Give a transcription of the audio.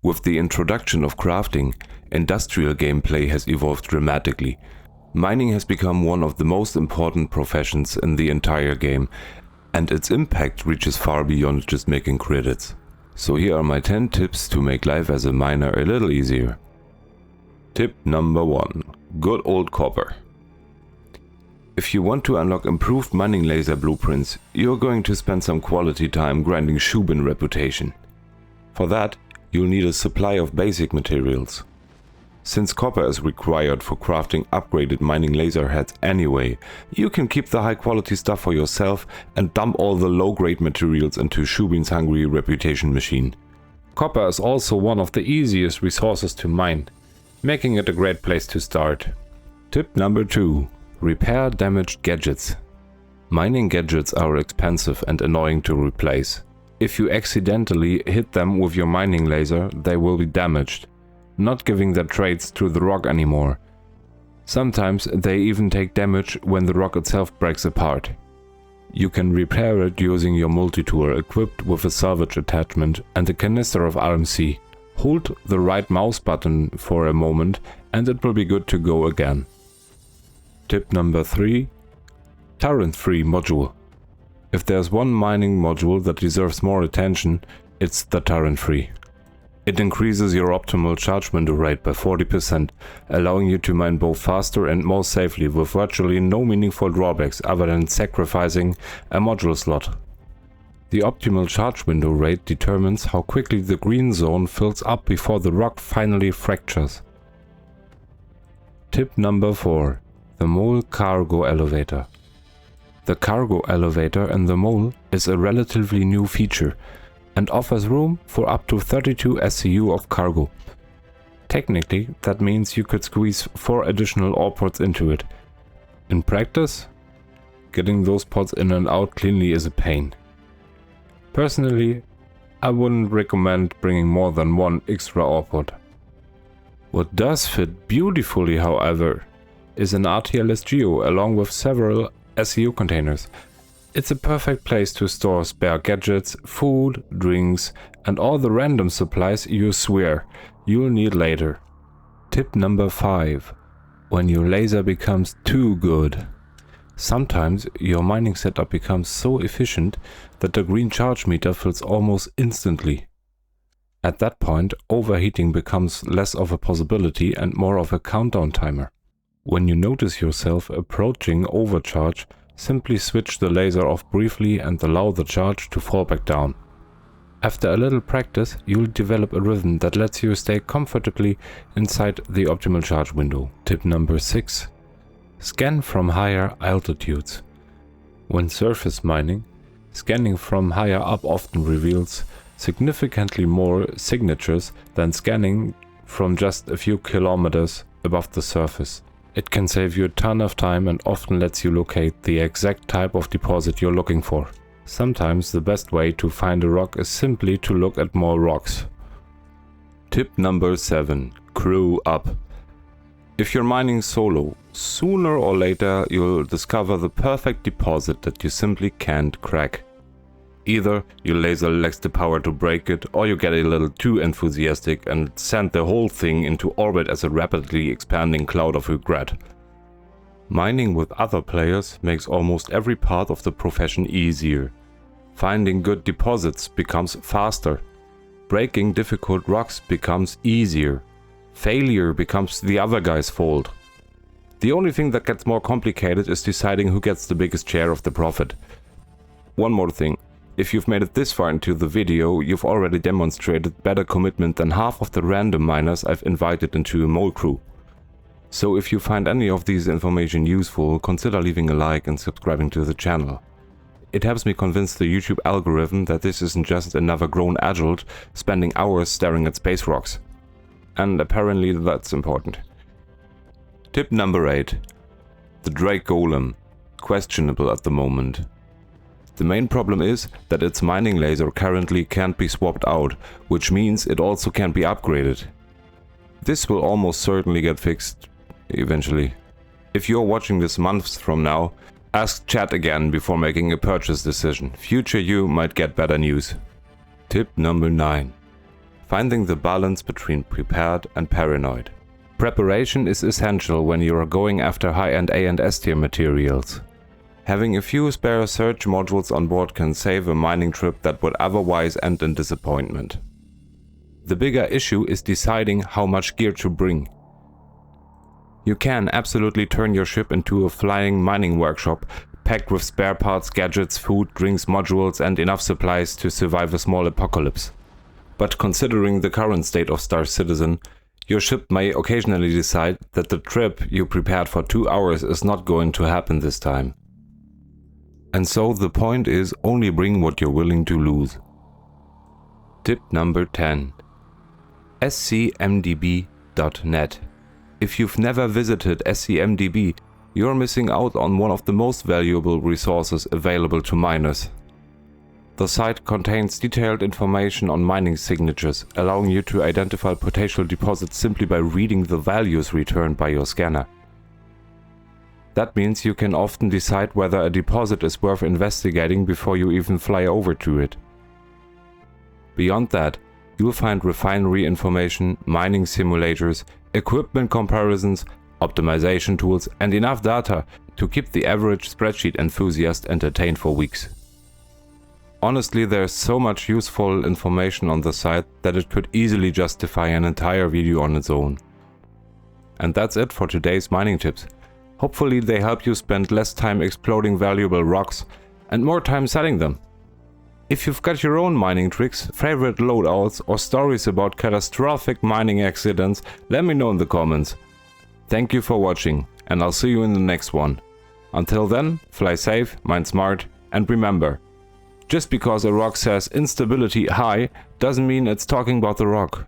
With the introduction of crafting, industrial gameplay has evolved dramatically. Mining has become one of the most important professions in the entire game, and its impact reaches far beyond just making credits. So here are my 10 tips to make life as a miner a little easier. Tip number 1. Good old copper. If you want to unlock improved mining laser blueprints, you're going to spend some quality time grinding Shubin reputation. For that, you'll need a supply of basic materials. Since copper is required for crafting upgraded mining laser heads anyway, you can keep the high quality stuff for yourself and dump all the low grade materials into Shubin's hungry reputation machine. Copper is also one of the easiest resources to mine, making it a great place to start. Tip number 2. Repair damaged gadgets. Mining gadgets are expensive and annoying to replace. If you accidentally hit them with your mining laser, they will be damaged, not giving their traits to the rock anymore. Sometimes they even take damage when the rock itself breaks apart. You can repair it using your multi-tool equipped with a salvage attachment and a canister of RMC. Hold the right mouse button for a moment and it will be good to go again. Tip number 3. Turret-free module. If there's one mining module that deserves more attention, it's the turret-free. It increases your optimal charge window rate by 40%, allowing you to mine both faster and more safely with virtually no meaningful drawbacks other than sacrificing a module slot. The optimal charge window rate determines how quickly the green zone fills up before the rock finally fractures. Tip number 4. The Mole Cargo Elevator. The cargo elevator in the Mole is a relatively new feature and offers room for up to 32 SCU of cargo. Technically, that means you could squeeze 4 additional ore pods into it. In practice, getting those pods in and out cleanly is a pain. Personally, I wouldn't recommend bringing more than 1 extra ore pod. What does fit beautifully, however, is an RTLS Geo along with several SCU containers. It's a perfect place to store spare gadgets, food, drinks, and all the random supplies you swear you'll need later. Tip number 5. When your laser becomes too good. Sometimes your mining setup becomes so efficient that the green charge meter fills almost instantly. At that point, overheating becomes less of a possibility and more of a countdown timer. When you notice yourself approaching overcharge, simply switch the laser off briefly and allow the charge to fall back down. After a little practice, you'll develop a rhythm that lets you stay comfortably inside the optimal charge window. Tip number 6. Scan from higher altitudes. When surface mining, scanning from higher up often reveals significantly more signatures than scanning from just a few kilometers above the surface. It can save you a ton of time and often lets you locate the exact type of deposit you're looking for. Sometimes the best way to find a rock is simply to look at more rocks. Tip number 7. Crew up. If you're mining solo, sooner or later you'll discover the perfect deposit that you simply can't crack. Either your laser lacks the power to break it, or you get a little too enthusiastic and send the whole thing into orbit as a rapidly expanding cloud of regret. Mining with other players makes almost every part of the profession easier. Finding good deposits becomes faster. Breaking difficult rocks becomes easier. Failure becomes the other guy's fault. The only thing that gets more complicated is deciding who gets the biggest share of the profit. One more thing. If you've made it this far into the video, you've already demonstrated better commitment than half of the random miners I've invited into a Mole crew. So if you find any of these information useful, consider leaving a like and subscribing to the channel. It helps me convince the YouTube algorithm that this isn't just another grown adult spending hours staring at space rocks. And apparently that's important. Tip number 8. The Drake Golem. Questionable at the moment. The main problem is that its mining laser currently can't be swapped out, which means it also can't be upgraded. This will almost certainly get fixed eventually. If you're watching this months from now, ask chat again before making a purchase decision. Future you might get better news. Tip number 9. finding the balance between prepared and paranoid. Preparation is essential when you are going after high-end A and S tier materials. Having a few spare search modules on board can save a mining trip that would otherwise end in disappointment. The bigger issue is deciding how much gear to bring. You can absolutely turn your ship into a flying mining workshop, packed with spare parts, gadgets, food, drinks, modules and enough supplies to survive a small apocalypse. But considering the current state of Star Citizen, your ship may occasionally decide that the trip you prepared for 2 hours is not going to happen this time. And so the point is, only bring what you're willing to lose. Tip number 10. scmdb.net. If you've never visited scmdb, you're missing out on one of the most valuable resources available to miners. The site contains detailed information on mining signatures, allowing you to identify potential deposits simply by reading the values returned by your scanner. That means you can often decide whether a deposit is worth investigating before you even fly over to it. Beyond that, you'll find refinery information, mining simulators, equipment comparisons, optimization tools, and enough data to keep the average spreadsheet enthusiast entertained for weeks. Honestly, there's so much useful information on the site that it could easily justify an entire video on its own. And that's it for today's mining tips. Hopefully they help you spend less time exploding valuable rocks and more time selling them. If you've got your own mining tricks, favorite loadouts or stories about catastrophic mining accidents, let me know in the comments. Thank you for watching, and I'll see you in the next one. Until then, fly safe, mine smart, and remember, just because a rock says instability high doesn't mean it's talking about the rock.